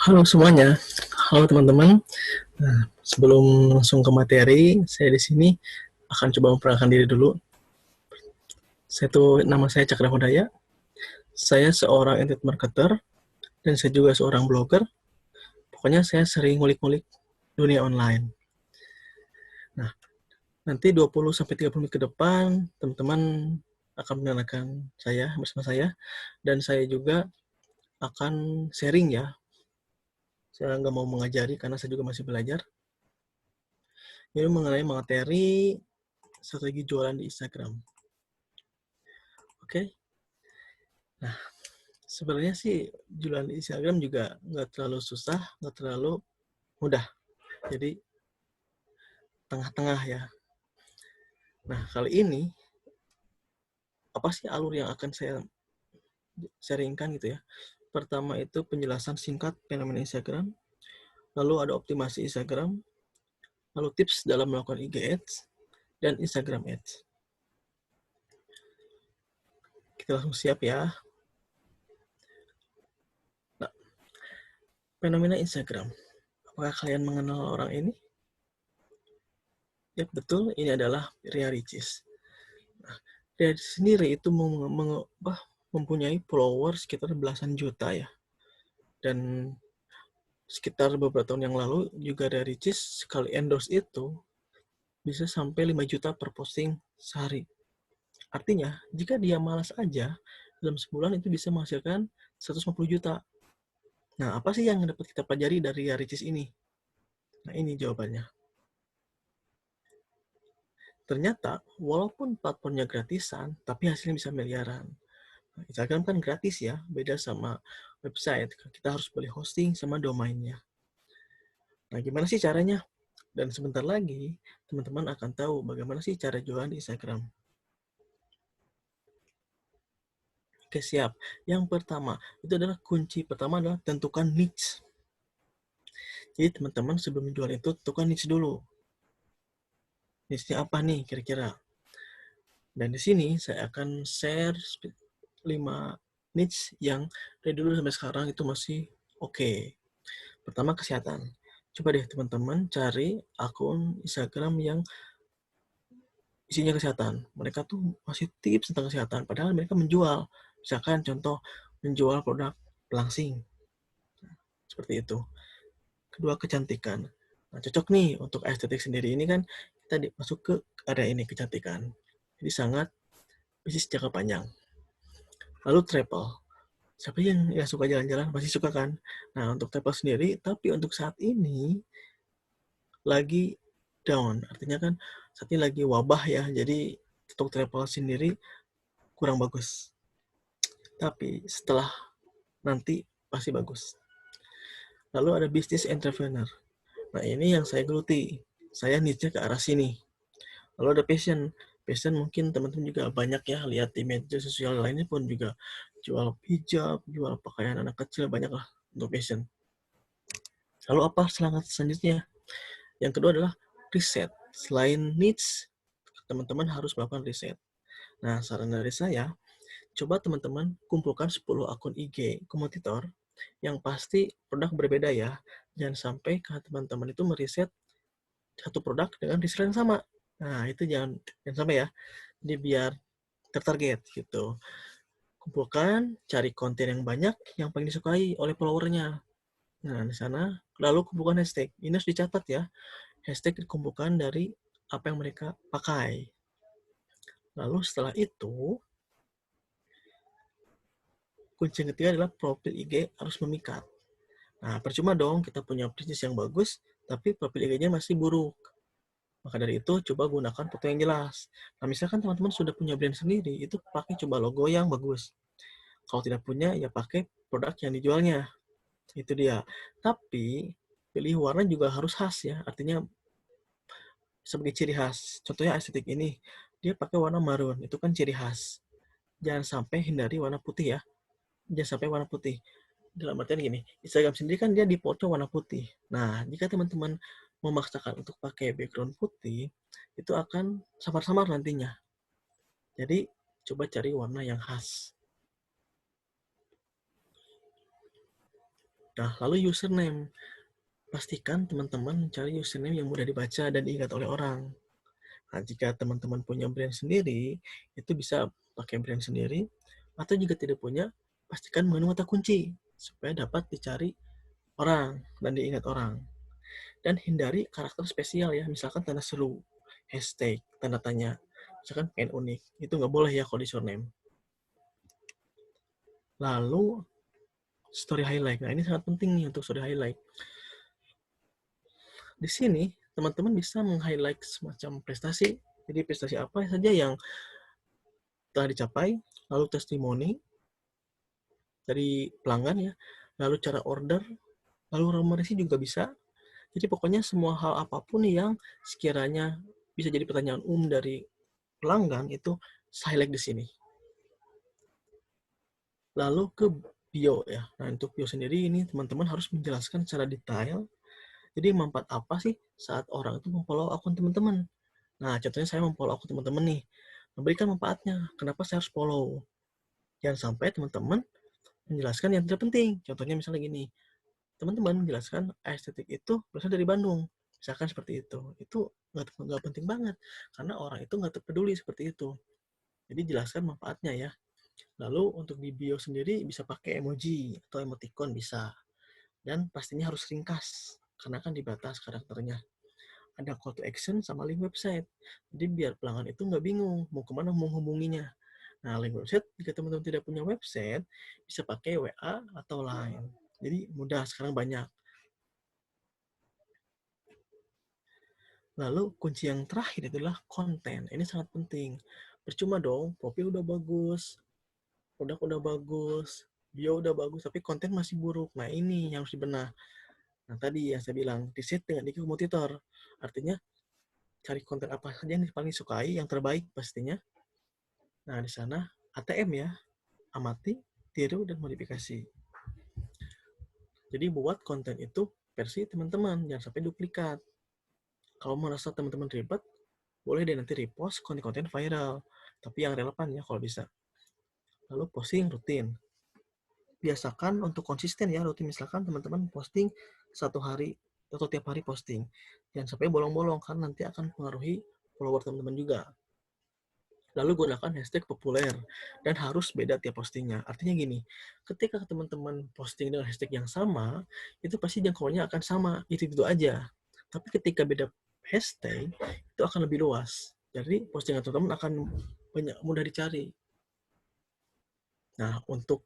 Halo semuanya, halo teman-teman. Nah, sebelum langsung ke materi, saya di sini akan coba memperkenalkan diri dulu. Nama saya Cakra Hodaya. Saya seorang internet marketer dan saya juga seorang blogger. Pokoknya saya sering ngulik-ngulik dunia online. Nah, nanti 20 sampai 30 menit ke depan, teman-teman akan mendengarkan saya bersama saya dan saya juga akan sharing ya. Saya nggak mau mengajari karena saya juga masih belajar. Ini mengenai materi strategi jualan di Instagram. Oke, nah sebenarnya sih jualan di Instagram juga nggak terlalu susah, nggak terlalu mudah. Jadi tengah-tengah ya. Nah kali ini apa sih alur yang akan saya sharingkan gitu ya. Pertama itu penjelasan singkat fenomena Instagram, lalu ada optimasi Instagram, lalu tips dalam melakukan IG Ads, dan Instagram Ads. Kita langsung siap ya. Nah, fenomena Instagram. Apakah kalian mengenal orang ini? Ya betul, ini adalah Ria Ricis. Nah, Ria Ricis sendiri itu mempunyai follower sekitar belasan juta ya. Dan sekitar beberapa tahun yang lalu juga Ria Ricis sekali endorse itu bisa sampai 5 juta per posting sehari. Artinya, jika dia malas aja, dalam sebulan itu bisa menghasilkan 150 juta. Nah, apa sih yang dapat kita pelajari dari Ria Ricis ini? Nah, ini jawabannya. Ternyata, walaupun platformnya gratisan, tapi hasilnya bisa miliaran. Instagram kan gratis ya, beda sama website. Kita harus beli hosting sama domainnya. Nah, gimana sih caranya? Dan sebentar lagi, teman-teman akan tahu bagaimana sih cara jualan di Instagram. Oke, siap. Yang pertama, itu adalah kunci pertama adalah tentukan niche. Jadi, teman-teman sebelum jual itu, tentukan niche dulu. Niche-nya apa nih kira-kira? Dan di sini saya akan share 5 niche yang dari dulu sampai sekarang itu masih oke. Pertama, kesehatan. Coba deh teman-teman cari akun Instagram yang isinya kesehatan. Mereka tuh masih tips tentang kesehatan, padahal mereka menjual. Misalkan contoh, menjual produk pelangsing. Seperti itu. Kedua, kecantikan. Nah, cocok nih untuk estetik sendiri ini kan kita masuk ke area ini, kecantikan. Jadi sangat bisnis jangka panjang. Lalu travel. Siapa yang suka jalan-jalan pasti suka kan? Nah, untuk travel sendiri, tapi untuk saat ini lagi down. Artinya kan saat ini lagi wabah ya, jadi untuk travel sendiri kurang bagus. Tapi setelah nanti pasti bagus. Lalu ada bisnis entrepreneur. Nah, ini yang saya geluti. Saya niche ke arah sini. Lalu ada passion. Passion mungkin teman-teman juga banyak ya lihat di media sosial lainnya pun juga jual hijab, jual pakaian anak kecil, banyak lah untuk passion. Lalu apa selanjutnya? Yang kedua adalah riset. Selain needs, teman-teman harus melakukan riset. Nah, saran dari saya, coba teman-teman kumpulkan 10 akun IG kompetitor yang pasti produk berbeda ya. Jangan sampai teman-teman itu meriset satu produk dengan riset yang sama. Nah, itu jangan sampai ya. Jadi biar tertarget gitu. Kumpulkan, cari konten yang banyak yang paling disukai oleh followernya. Nah, di sana lalu kumpulkan hashtag. Ini harus dicatat ya. Hashtag dikumpulkan dari apa yang mereka pakai. Lalu setelah itu, kunci yang ketiga adalah profil IG harus memikat. Nah, percuma dong kita punya bisnis yang bagus, tapi profil IG-nya masih buruk. Maka dari itu, coba gunakan foto yang jelas. Nah, misalkan teman-teman sudah punya brand sendiri, itu pakai coba logo yang bagus. Kalau tidak punya, ya pakai produk yang dijualnya. Itu dia. Tapi, pilih warna juga harus khas ya. Artinya, sebagai ciri khas. Contohnya estetik ini, dia pakai warna marun. Itu kan ciri khas. Jangan sampai hindari warna putih ya. Jangan sampai warna putih. Dalam artian gini, Instagram sendiri kan dia di foto warna putih. Nah, jika teman-teman memaksakan untuk pakai background putih, itu akan samar-samar nantinya. Jadi, coba cari warna yang khas. Nah, lalu username. Pastikan teman-teman mencari username yang mudah dibaca dan diingat oleh orang. Nah, jika teman-teman punya brand sendiri, itu bisa pakai brand sendiri, atau jika tidak punya, pastikan menggunakan kata kunci, supaya dapat dicari orang dan diingat orang. Dan hindari karakter spesial ya, misalkan tanda seru, hashtag, tanda tanya, misalkan pengen unik, itu nggak boleh ya kalau di username. Lalu, story highlight. Nah, ini sangat penting nih untuk story highlight. Di sini, teman-teman bisa meng-highlight semacam prestasi. Jadi prestasi apa saja yang telah dicapai, lalu testimoni dari pelanggan ya, lalu cara order, lalu remunerasi juga bisa. Jadi pokoknya semua hal apapun yang sekiranya bisa jadi pertanyaan dari pelanggan itu highlight di sini. Lalu ke bio ya. Nah, untuk bio sendiri ini teman-teman harus menjelaskan secara detail. Jadi manfaat apa sih saat orang itu memfollow akun teman-teman? Nah, contohnya saya memfollow akun teman-teman nih. Memberikan manfaatnya. Kenapa saya harus follow? Jangan sampai teman-teman menjelaskan yang tidak penting. Contohnya misalnya gini, teman-teman menjelaskan estetik itu berasal dari Bandung. Misalkan seperti itu. Itu nggak penting banget. Karena orang itu nggak peduli seperti itu. Jadi jelaskan manfaatnya ya. Lalu untuk di bio sendiri bisa pakai emoji atau emoticon bisa. Dan pastinya harus ringkas. Karena kan dibatas karakternya. Ada call to action sama link website. Jadi biar pelanggan itu nggak bingung mau kemana mau hubunginya. Nah, link website, jika teman-teman tidak punya website, bisa pakai WA atau Line. Jadi mudah, sekarang banyak. Lalu kunci yang terakhir adalah konten. Ini sangat penting. Percuma dong, profil udah bagus, produk udah bagus, bio udah bagus, tapi konten masih buruk. Nah, ini yang harus dibenah. Nah, tadi yang saya bilang, riset dengan IQ kompetitor. Artinya, cari konten apa saja yang paling disukai, yang terbaik pastinya. Nah, di sana ATM ya, amati, tiru, dan modifikasi. Jadi buat konten itu versi teman-teman, jangan sampai duplikat. Kalau merasa teman-teman ribet, boleh deh nanti repost konten-konten viral, tapi yang relevan ya kalau bisa. Lalu posting rutin. Biasakan untuk konsisten ya, rutin misalkan teman-teman posting 1 hari atau tiap hari posting. Jangan sampai bolong-bolong, karena nanti akan mempengaruhi follower teman-teman juga. Lalu gunakan hashtag populer dan harus beda tiap postingnya. Artinya gini, ketika teman-teman posting dengan hashtag yang sama, itu pasti jangkauannya akan sama, itu aja. Tapi ketika beda hashtag, itu akan lebih luas. Jadi postingan teman-teman akan mudah dicari. Nah, untuk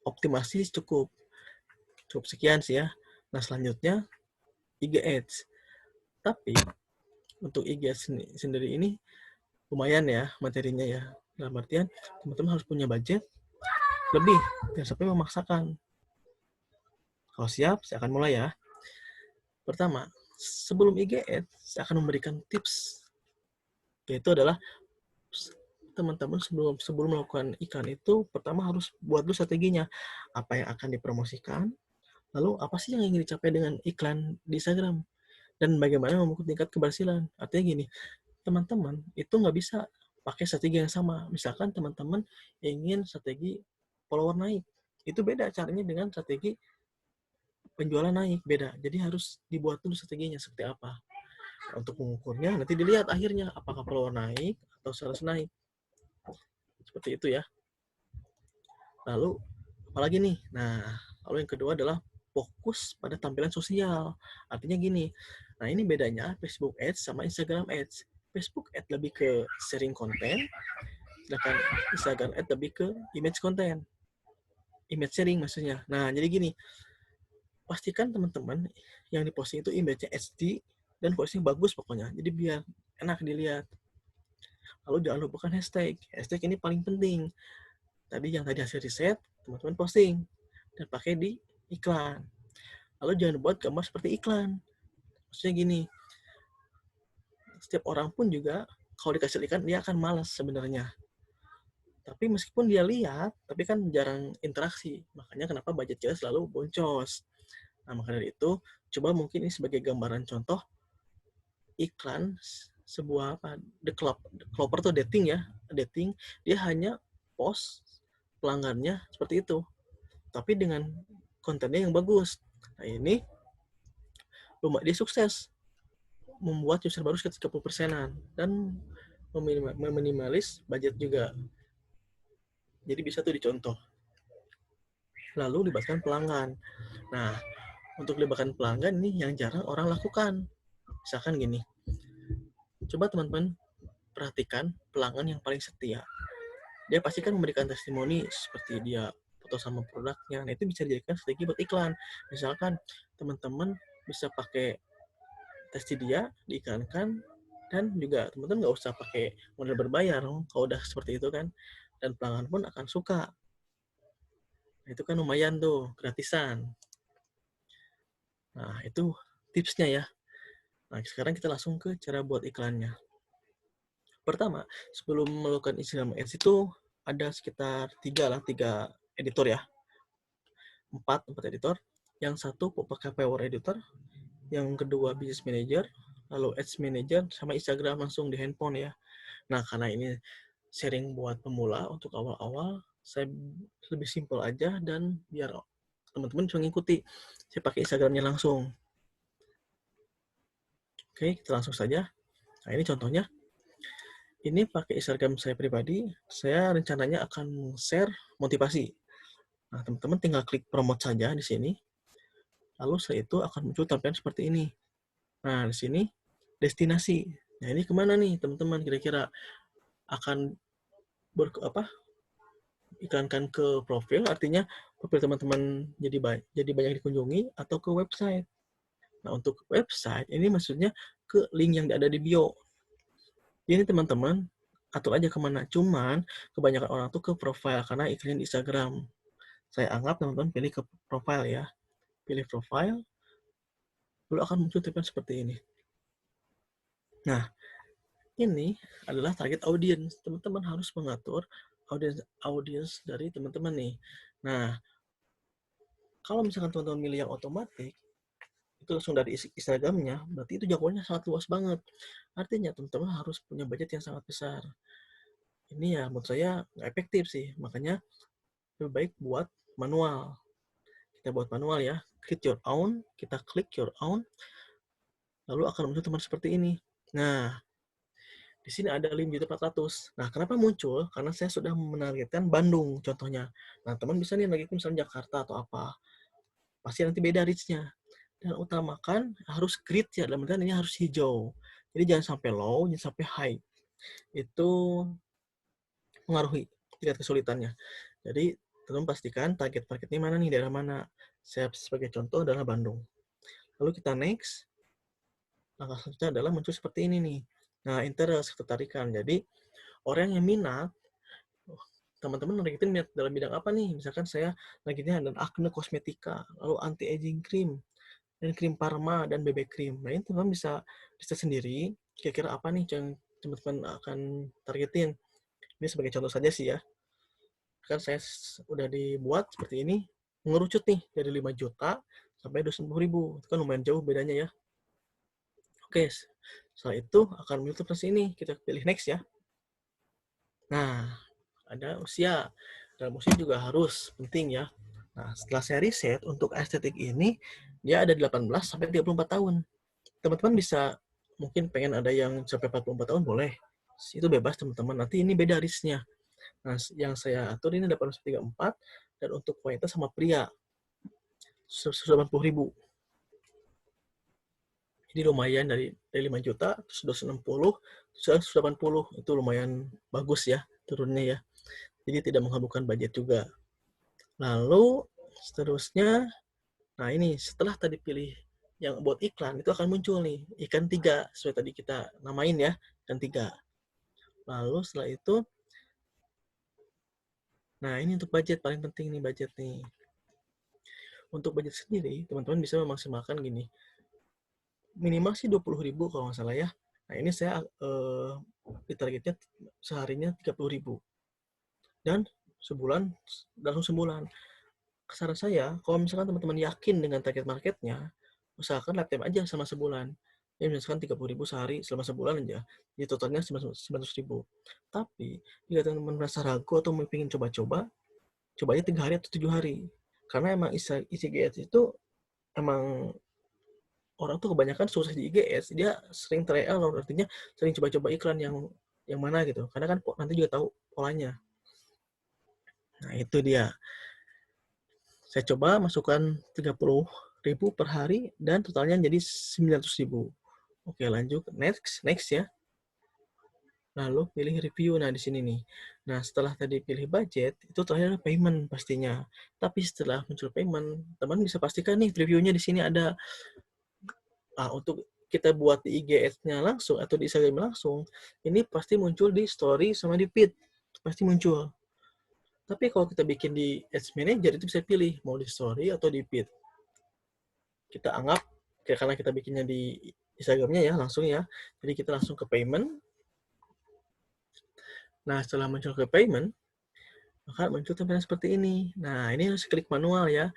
optimasi cukup sekian sih ya. Nah, selanjutnya IG Ads. Tapi untuk IG Ads sendiri ini lumayan ya materinya ya. Dalam artian teman-teman harus punya budget lebih, jangan sampai memaksakan. Kalau siap, saya akan mulai ya. Pertama, sebelum IG Ads, saya akan memberikan tips, yaitu adalah teman-teman sebelum melakukan iklan itu, pertama harus buat dulu strateginya. Apa yang akan dipromosikan, lalu apa sih yang ingin dicapai dengan iklan di Instagram, dan bagaimana mengukur tingkat keberhasilan. Artinya gini, teman-teman itu nggak bisa pakai strategi yang sama. Misalkan teman-teman ingin strategi follower naik, itu beda caranya dengan strategi penjualan naik, beda. Jadi harus dibuat dulu strateginya seperti apa. Untuk mengukurnya nanti dilihat akhirnya apakah follower naik atau sales naik. Seperti itu ya. Lalu apalagi nih? Nah, lalu yang kedua adalah fokus pada tampilan sosial. Artinya gini. Nah, ini bedanya Facebook Ads sama Instagram Ads. Facebook Ads lebih ke sharing konten, sedangkan Instagram Ads lebih ke image konten. Image sharing maksudnya. Nah, jadi gini, pastikan teman-teman yang diposting itu image-nya HD dan voice-nya bagus pokoknya. Jadi biar enak dilihat. Lalu jangan lupakan hashtag. Hashtag ini paling penting. Tadi hasil riset, teman-teman posting dan pakai di iklan. Lalu jangan buat gambar seperti iklan. Maksudnya gini, setiap orang pun juga kalau dikasih iklan dia akan malas sebenarnya. Tapi meskipun dia lihat, tapi kan jarang interaksi. Makanya kenapa budget kita selalu boncos. Nah, maka dari itu, coba mungkin ini sebagai gambaran contoh iklan sebuah apa, The Clover tuh dating ya, dating, dia hanya post pelanggannya seperti itu. Tapi dengan kontennya yang bagus. Nah, ini dia sukses membuat user baru sekitar 30%-an dan meminimalis budget juga. Jadi bisa tuh dicontoh. Lalu libatkan pelanggan. Nah, untuk libatkan pelanggan ini yang jarang orang lakukan. Misalkan gini, coba teman-teman perhatikan pelanggan yang paling setia. Dia pasti kan memberikan testimoni seperti dia foto sama produknya. Nah, itu bisa dijadikan strategi buat iklan. Misalkan teman-teman bisa pakai testi dia, diiklankan, dan juga teman-teman nggak usah pakai modal berbayar kalau udah seperti itu kan. Dan pelanggan pun akan suka. Nah, itu kan lumayan tuh, gratisan. Nah, itu tipsnya ya. Nah, sekarang kita langsung ke cara buat iklannya. Pertama, sebelum melakukan Instagram Ads itu ada sekitar tiga editor ya. Empat editor. Yang satu pakai Power Editor, yang kedua Business Manager, lalu Ads Manager, sama Instagram langsung di handphone ya. Nah, karena ini sharing buat pemula untuk awal-awal, saya lebih simpel aja dan biar teman-teman bisa mengikuti. Saya pakai Instagramnya langsung. Oke, kita langsung saja. Nah, ini contohnya. Ini pakai Instagram saya pribadi, saya rencananya akan share motivasi. Nah, teman-teman tinggal klik promote saja di sini. Lalu setelah itu akan muncul tampilan seperti ini. Nah, di sini destinasi. Nah, ini kemana nih teman-teman kira-kira akan iklankan ke profil, artinya profil teman-teman jadi banyak dikunjungi atau ke website. Nah, untuk website ini maksudnya ke link yang ada di bio. Ini teman-teman atur aja kemana. Cuman kebanyakan orang tuh ke profile karena iklan di Instagram. Saya anggap teman-teman pilih ke profile ya. Pilih profile, lalu akan muncul tipe seperti ini. Nah, ini adalah target audience. Teman-teman harus mengatur audience dari teman-teman nih. Nah, kalau misalkan teman-teman milih yang otomatis, itu langsung dari Instagramnya, berarti itu jangkauannya sangat luas banget. Artinya teman-teman harus punya budget yang sangat besar. Ini ya menurut saya nggak efektif sih, makanya lebih baik buat manual. Kita buat manual ya, create your own, kita klik your own, lalu akan muncul teman seperti ini. Nah, di sini ada 5.400.000. Nah, kenapa muncul? Karena saya sudah menargetkan Bandung contohnya. Nah, teman bisa nih lagi misalnya Jakarta atau apa. Pasti nanti beda reach-nya. Dan utamakan harus grid ya, dalam artian ini harus hijau. Jadi jangan sampai low, jangan sampai high. Itu mengaruhi tingkat kesulitannya. Jadi teman pastikan target marketnya mana nih, daerah mana. Saya sebagai contoh adalah Bandung. Lalu kita next. Langkah selanjutnya adalah muncul seperti ini nih. Nah, interest, ketertarikan. Jadi orang yang minat, teman-teman lagi minat dalam bidang apa nih? Misalkan saya lagi dan acne kosmetika, lalu anti aging cream, dan krim parma dan BB cream. Nah, ini teman-teman bisa riset sendiri kira-kira apa nih yang teman-teman akan targetin. Ini sebagai contoh saja sih ya. Kan saya udah dibuat seperti ini, mengerucut nih dari 5 juta sampai 250.000. Itu kan lumayan jauh bedanya ya. Oke, setelah itu akan muncul seperti ini. Kita pilih next ya. Nah, ada usia. Dalam usia juga harus penting ya. Nah, setelah saya riset untuk estetik ini, dia ada 18 sampai 34 tahun. Teman-teman bisa mungkin pengen ada yang sampai 44 tahun boleh. Itu bebas teman-teman. Nanti ini beda risknya. Nah, yang saya atur ini 834 dan untuk wanita sama pria 180.000. Jadi lumayan dari 5 juta, terus 260, 180. Itu lumayan bagus ya turunnya ya. Jadi tidak menghabiskan budget juga. Lalu seterusnya, nah ini setelah tadi pilih yang buat iklan, itu akan muncul nih ikan 3 sesuai tadi kita namain ya, ikan 3. Lalu setelah itu, nah ini untuk budget, paling penting nih budget nih. Untuk budget sendiri, teman-teman bisa memaksimalkan gini, minimal sih 20.000 kalau nggak salah ya. Nah ini saya di targetnya seharinya 30.000 dan dalam sebulan. Saran saya, kalau misalkan teman-teman yakin dengan target marketnya, usahakan lifetime aja selama sebulan. Ya misalkan 30.000 sehari selama sebulan aja. Jadi totalnya 900.000. Tapi jika teman-teman merasa ragu atau ingin coba-coba, coba aja 3 hari atau 7 hari. Karena emang isi IGS itu emang orang tuh kebanyakan sukses di IGS, dia sering trial, artinya sering coba-coba iklan yang mana gitu. Karena kan nanti juga tahu polanya. Nah, itu dia. Saya coba masukkan 30.000 per hari dan totalnya jadi 900.000. Oke, lanjut. Next ya. Lalu pilih review. Nah, di sini nih. Nah, setelah tadi pilih budget, itu terakhir payment pastinya. Tapi setelah muncul payment, teman bisa pastikan nih reviewnya di sini ada. Untuk kita buat di IGS-nya langsung atau di Instagram langsung, ini pasti muncul di story sama di feed. Pasti muncul. Tapi kalau kita bikin di Ads Manager, itu bisa pilih mau di story atau di feed. Kita anggap, karena kita bikinnya di Instagram-nya ya, langsung ya. Jadi kita langsung ke payment. Nah, setelah muncul ke payment, maka muncul tampilan seperti ini. Nah, ini harus klik manual ya.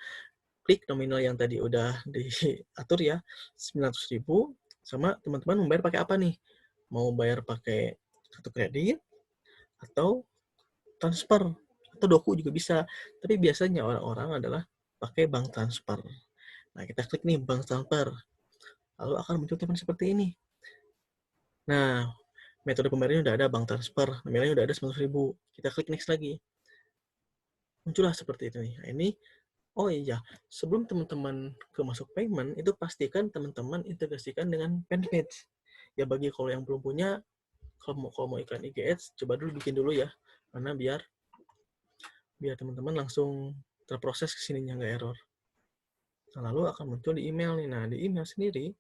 Klik nominal yang tadi udah diatur ya, 900.000, sama teman-teman membayar pakai apa nih? Mau bayar pakai kartu kredit, atau transfer, atau doku juga bisa. Tapi biasanya orang-orang adalah pakai bank transfer. Nah, kita klik nih bank transfer. Lalu akan muncul tampilan seperti ini. Nah, metode pembayarannya udah ada bank transfer, nominalnya udah ada 900.000. Kita klik next lagi. Muncullah seperti itu nih. Nah, ini, oh iya, sebelum teman-teman ke masuk payment, itu pastikan teman-teman integrasikan dengan Fanpage. Ya bagi kalau yang belum punya, kalau mau iklan IGS, coba dulu bikin dulu ya. Karena biar teman-teman langsung terproses ke sininya, nggak error. Nah, lalu akan muncul di email nih. Nah, di email sendiri,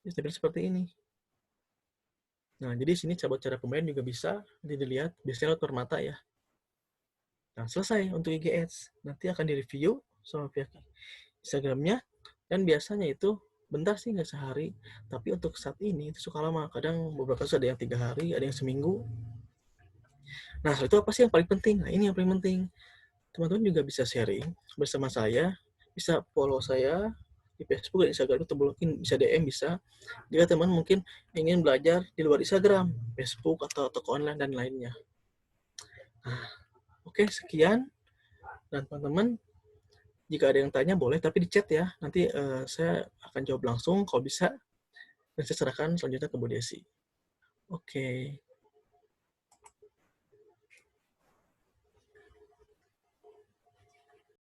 seperti ini. Nah, jadi sini cara pembayaran juga bisa dilihat, biasanya lewat mata ya. Nah, selesai untuk IGS. Nanti akan direview sama pihak Instagramnya, dan biasanya itu bentar sih, nggak sehari. Tapi untuk saat ini itu suka lama. Kadang beberapa kasus ada yang 3 hari, ada yang seminggu. Nah, itu apa sih yang paling penting? Nah, ini yang paling penting. Teman-teman juga bisa sharing bersama saya, bisa follow saya di Facebook dan Instagram, atau mungkin bisa DM bisa. Jika teman mungkin ingin belajar di luar Instagram, Facebook, atau toko online dan lainnya. Nah, oke, sekian. Dan teman-teman, jika ada yang tanya boleh, tapi di chat ya. Nanti saya akan jawab langsung kalau bisa, dan saya serahkan selanjutnya ke Bu Desi. Oke.